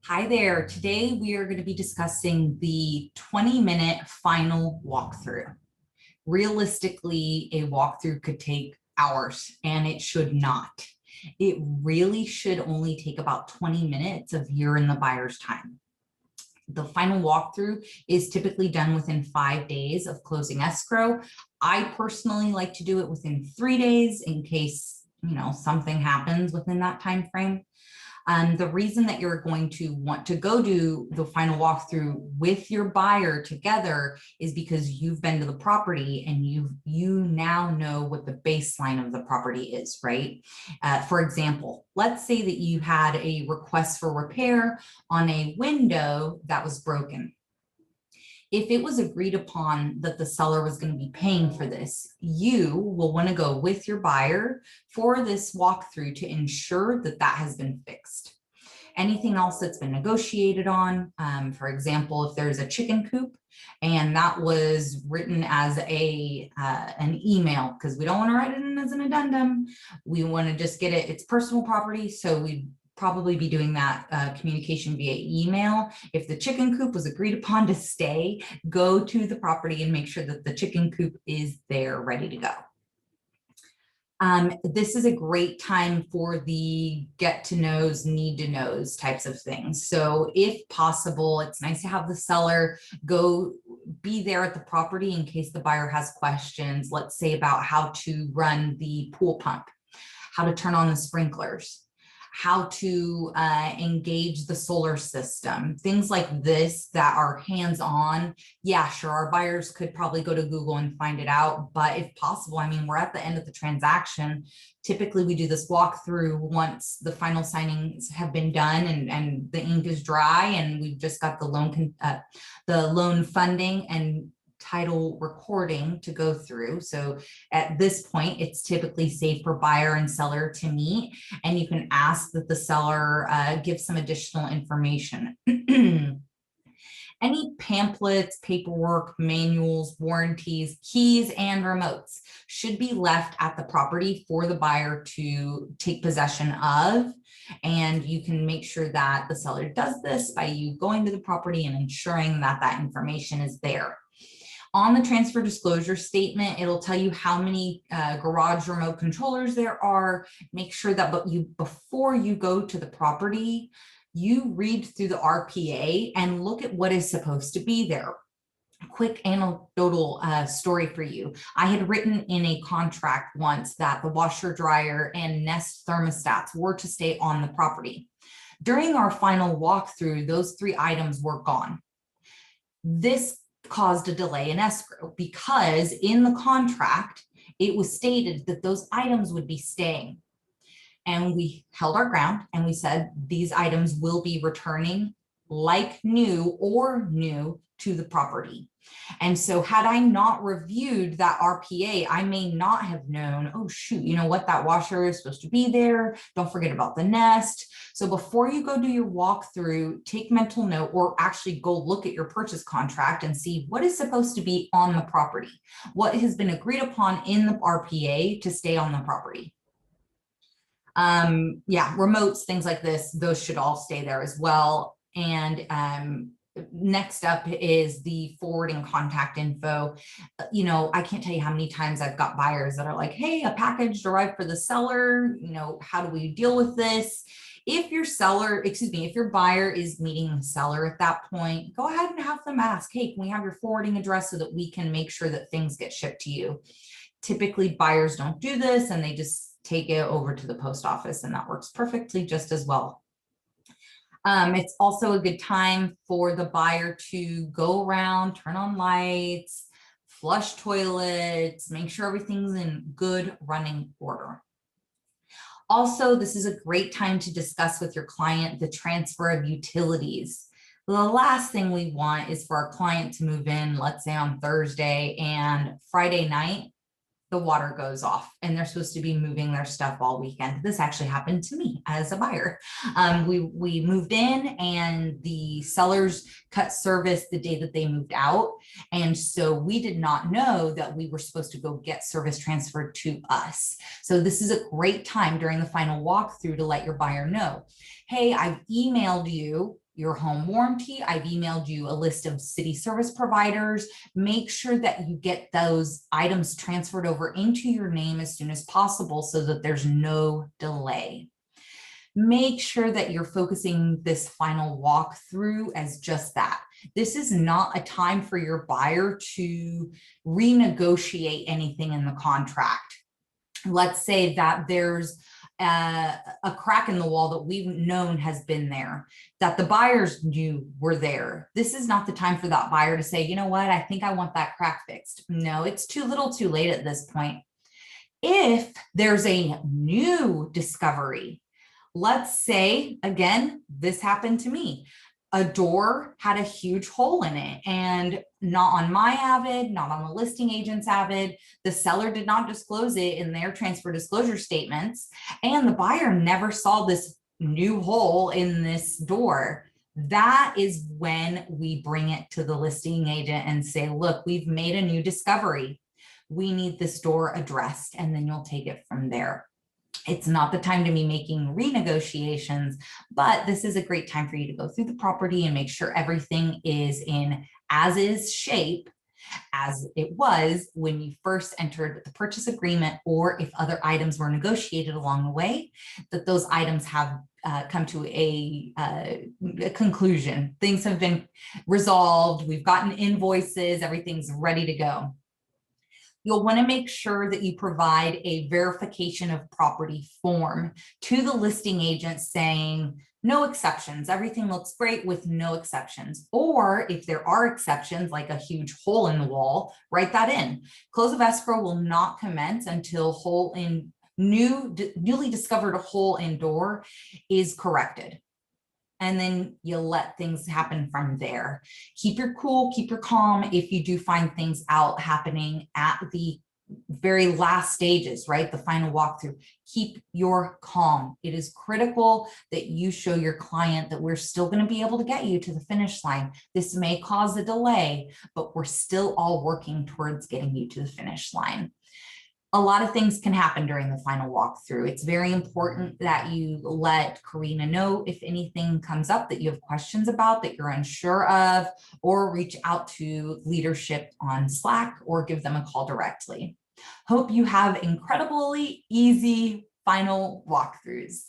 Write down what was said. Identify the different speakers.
Speaker 1: Hi there. Today we are going to be discussing the 20-minute final walkthrough. Realistically, a walkthrough could take hours and it should not. It really should only take about 20 minutes of your and the buyer's time. The final walkthrough is typically done within 5 days of closing escrow. I personally like to do it within 3 days in case, something happens within that time frame. The reason that you're going to want to go do the final walkthrough with your buyer together is because you've been to the property and you now know what the baseline of the property is, right? For example, let's say that you had a request for repair on a window that was broken. If it was agreed upon that the seller was going to be paying for this, you will want to go with your buyer for this walkthrough to ensure that that has been fixed. Anything else that's been negotiated on, for example, if there's a chicken coop and that was written as an email, because we don't want to write it in as an addendum, we want to just get it, it's personal property, so we probably be doing that communication via email. If the chicken coop was agreed upon to stay, go to the property and make sure that the chicken coop is there ready to go. This is a great time for the get to knows, need to knows types of things. So if possible, it's nice to have the seller go be there at the property in case the buyer has questions, let's say about how to run the pool pump, how to turn on the sprinklers, how to engage the solar system, things like this that are hands-on. Yeah, sure, our buyers could probably go to Google and find it out, but if possible, I mean, we're at the end of the transaction. Typically, we do this walkthrough once the final signings have been done and the ink is dry, and we've just got the loan funding and title recording to go through. So at this point, it's typically safe for buyer and seller to meet, and you can ask that the seller give some additional information. Any pamphlets, paperwork, manuals, warranties, keys, and remotes should be left at the property for the buyer to take possession of. And you can make sure that the seller does this by you going to the property and ensuring that that information is there. On the transfer disclosure statement, it'll tell you how many garage remote controllers there are. Make sure that before you go to the property, you read through the RPA and look at what is supposed to be there. Quick anecdotal story for you. I had written in a contract once that the washer, dryer, and Nest thermostats were to stay on the property. During our final walkthrough, those 3 items were gone. This caused a delay in escrow because in the contract, it was stated that those items would be staying. And we held our ground and we said, these items will be returning like new or new to the property. And so had I not reviewed that RPA, I may not have known, oh shoot, you know what, that washer is supposed to be there. Don't forget about the Nest. So before you go do your walkthrough, take mental note or actually go look at your purchase contract and see what is supposed to be on the property, what has been agreed upon in the RPA to stay on the property. Yeah, remotes, things like this, those should all stay there as well. And next up is the forwarding contact info. I can't tell you how many times I've got buyers that are like, hey, a package arrived for the seller. How do we deal with this? If your buyer is meeting the seller at that point, go ahead and have them ask, hey, can we have your forwarding address so that we can make sure that things get shipped to you? Typically, buyers don't do this and they just take it over to the post office, and that works perfectly just as well. It's also a good time for the buyer to go around, turn on lights, flush toilets, make sure everything's in good running order. Also, this is a great time to discuss with your client the transfer of utilities. The last thing we want is for our client to move in, let's say on Thursday, and Friday night, the water goes off and they're supposed to be moving their stuff all weekend. This actually happened to me as a buyer. We moved in and the sellers cut service the day that they moved out. And so we did not know that we were supposed to go get service transferred to us. So this is a great time during the final walkthrough to let your buyer know, hey, I've emailed you your home warranty. I've emailed you a list of city service providers. Make sure that you get those items transferred over into your name as soon as possible so that there's no delay. Make sure that you're focusing this final walkthrough as just that. This is not a time for your buyer to renegotiate anything in the contract. Let's say that there's a crack in the wall that we've known has been there, that the buyers knew were there. This is not the time for that buyer to say, you know what, I think I want that crack fixed. No, it's too little too late at this point. If there's a new discovery, let's say, again, this happened to me. A door had a huge hole in it, and not on my Avid, not on the listing agent's Avid. The seller did not disclose it in their transfer disclosure statements, and the buyer never saw this new hole in this door. That is when we bring it to the listing agent and say, look, we've made a new discovery. We need this door addressed, and then you'll take it from there. It's not the time to be making renegotiations, but this is a great time for you to go through the property and make sure everything is in as is shape as it was when you first entered the purchase agreement, or if other items were negotiated along the way, that those items have come to a conclusion. Things have been resolved. We've gotten invoices. Everything's ready to go. You'll want to make sure that you provide a verification of property form to the listing agent saying no exceptions. Everything looks great with no exceptions. Or if there are exceptions, like a huge hole in the wall, write that in. Close of escrow will not commence until newly discovered hole in door is corrected. And then you let things happen from there. Keep your cool, keep your calm if you do find things out happening at the very last stages, right? The final walkthrough. Keep your calm. It is critical that you show your client that we're still going to be able to get you to the finish line. This may cause a delay, but we're still all working towards getting you to the finish line. A lot of things can happen during the final walkthrough. It's very important that you let Karina know if anything comes up that you have questions about, that you're unsure of, or reach out to leadership on Slack or give them a call directly. Hope you have incredibly easy final walkthroughs.